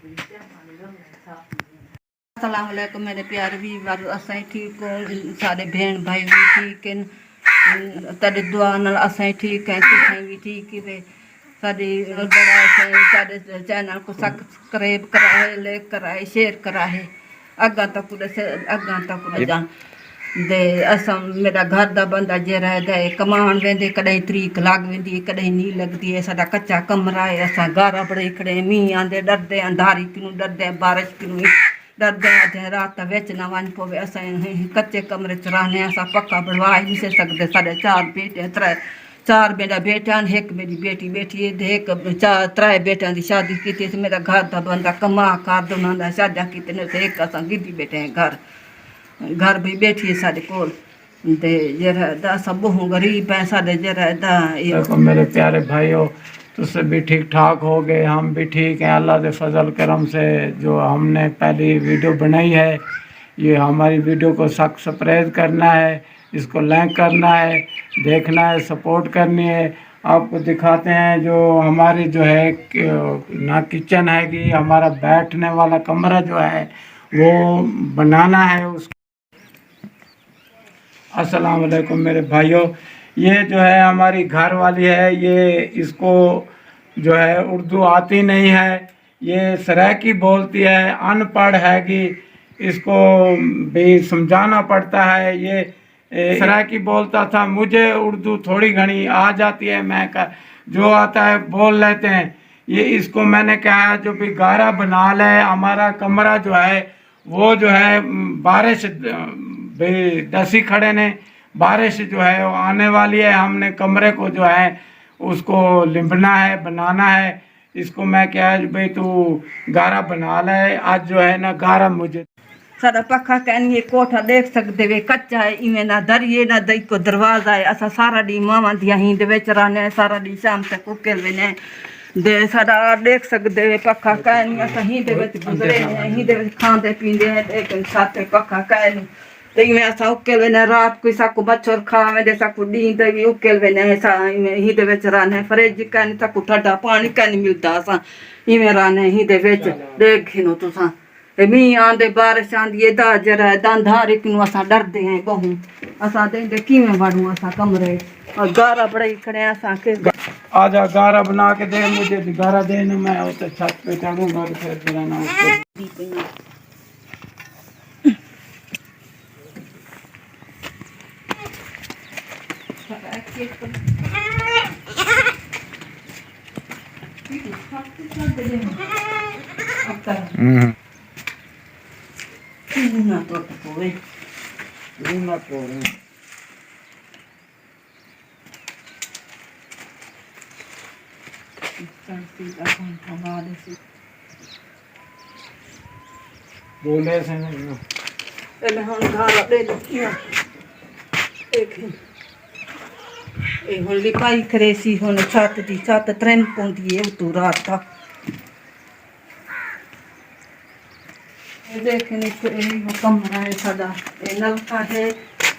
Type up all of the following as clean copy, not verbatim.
अस्सलाम वालेकुम मेरे प्यारे वीर असां ठीक हो सारे भेण भाई भी ठीक हैं तेरी दुआ नाल असां ठीक हैं तुसें भी ठीक ही साडी बड़ा साडे चैनल को सब्सक्राइब कराए लाइक कराए शेयर कराए अग्गा तक जान दे असां मेरा घर दा बंदा जेरा है कमान वेंदे कदई तरीक लग वेंदी कदई नहीं लगदी है साडा कच्चा कमरा है असां गारा बड़े खड़े मींह आंदे डरदे अंधारी किनू डरदे बारिश किनू डरदे अधे रात विच न वन पवे असां कच्चे कमरे च रहने असां पक्का बनवा ही नहीं सकदे साडे चार मेरा बेटा एक मेरी बेटी बेटी है एक त्रै बेटियां दी शादी की मेरा घर दा बंदा कमा कर दोनों दा शादी की एक असां गिद्धी बैठे हैं घर भी बैठी है साढ़े कोल ते जरा सब बहु गरीब है साढ़े जरा देखो मेरे प्यारे भाइयों तुझसे भी ठीक ठाक हो गए हम भी ठीक हैं अल्लाह के फजल करम से। जो हमने पहली वीडियो बनाई है ये हमारी वीडियो को सब्सक्राइब करना है, इसको लाइक करना है, देखना है, सपोर्ट करनी है। आपको दिखाते हैं जो हमारी जो है ना किचन है कि हमारा बैठने वाला कमरा जो है वो बनाना है उस। अस्सलाम वालेकुम मेरे भाइयों, ये जो है हमारी घर वाली है, ये इसको जो है उर्दू आती नहीं है, ये सराइकी बोलती है, अनपढ़ है कि इसको भी समझाना पड़ता है। ये सराइकी बोलता था, मुझे उर्दू थोड़ी घनी आ जाती है, मैं जो आता है बोल लेते हैं। ये इसको मैंने कहा जो भी गारा बना ले, हमारा कमरा जो है वो जो है बारिश भाई दसी खड़े ने, बारिश जो है वो आने वाली है, हमने कमरे को जो है उसको लिपना है, बनाना है। इसको मैं क्या है भाई तू गारा बना ले, आज जो है ना गारा मुझे सारा पखा कहनी कोठा देख सकते वे कच्चा है इवें ना दरिए ना दई को दरवाजा है असा सारा डी मावा दिया ही दे विच रहने सारा डी शाम तक उकेल वेने दे सारा देख सकते वे पखा कहनी असा ही दे विच गुजरे ने ही दे विच खांदे पींदे हैं एक साथे पखा कहनी ते में असा उकेल वेने रात कोई साकू मच्छर खावे दे साकू डी ते भी उकेल वेने सा ही दे विच रहने फ्रिज कहनी साकू ठंडा पानी कहनी मिलता असा इवें रहने ही दे विच देखिनो तुसा मी आंदे बारिश आंदी दा जरा अंधारी किनू असां डरदे हैं बहु असां देंदे किवें वड़ू असां कमरे और गारा बड़े खड़े असां के आजा गारा बना के दे मुझे, गारा दे ना मैं उस छत पे चढ़ूंगा तो फिर बनाना उसको। Una torta poi. Una poi. बोले से नहीं ए मैं हम घर दे दिया एक ए हुन लिपाई करे सी हुन छत दी छत ट्रेन पोंदी है तू रात तक देखने को कमरा है सादा नलका है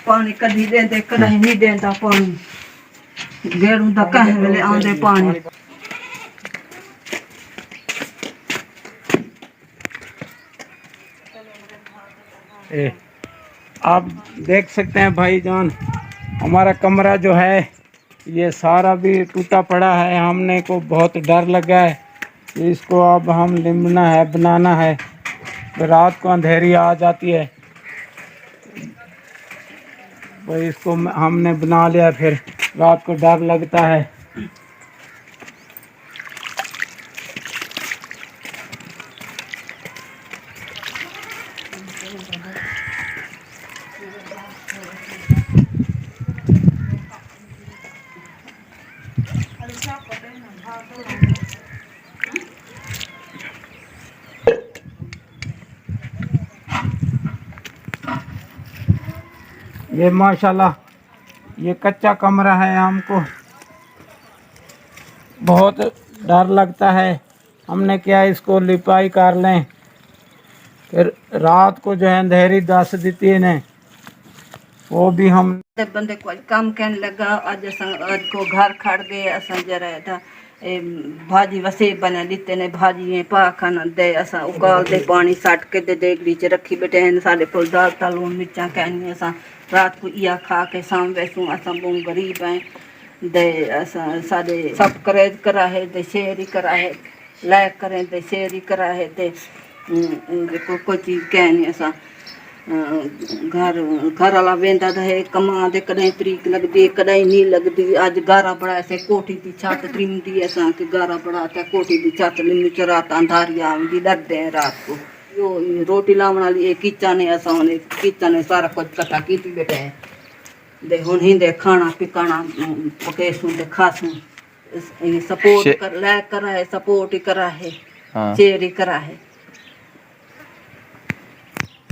पानी कभी देंदे कहीं नहीं देंदा पानी गेड़ू दा कहीं वेले आंदे पानी। आप देख सकते हैं भाईजान हमारा कमरा जो है ये सारा भी टूटा पड़ा है, हमने को बहुत डर लगा है, इसको अब हम लिमना है, बनाना है। रात को अंधेरी आ जाती है भाई, इसको हमने बना लिया, फिर रात को डर लगता है। ये माशाल्लाह ये कच्चा कमरा है, हमको बहुत डर लगता है। हमने क्या इसको लिपाई कर लें, फिर रात को जो है अंधेरी दस देती है ने वो भी हम बंदे को काम कहने लगा आज को घर खड़ गए असा जरा था भाजी वसे बने लिते ने भाजी पा खाना दे असा उगाल दे पानी सट के दे देगड़ी च रखी बैठे हैं साढ़े को दाल ता लून मिर्चा कहनी असा रात को इया खा के शाम वैसू असा बहुत गरीब हैं दे असा साढ़े सब करे करा है दे शेर ही करा है लायक करें दे शेर ही करा है दे कोई चीज़ कहनी असा घर घर वाला वेंदा है कमा दे कदें तरीक लगदी कदें नहीं लगदी अज गारा बड़ा ऐसे कोठी की छत त्रिमदी असा कि गारा बड़ा था कोठी की छत लिमी च रात अंधारी आंदी डरदे हैं रात को यो रोटी लावन वाली एक किचन है असा हुन किचन सारा कुछ कट्ठा कीती बैठे है दे हुन हिंदे खाना पिकाना पकेसू दे खासू सपोर्ट कर लै करा है सपोर्ट ही करा है शेर ही करा है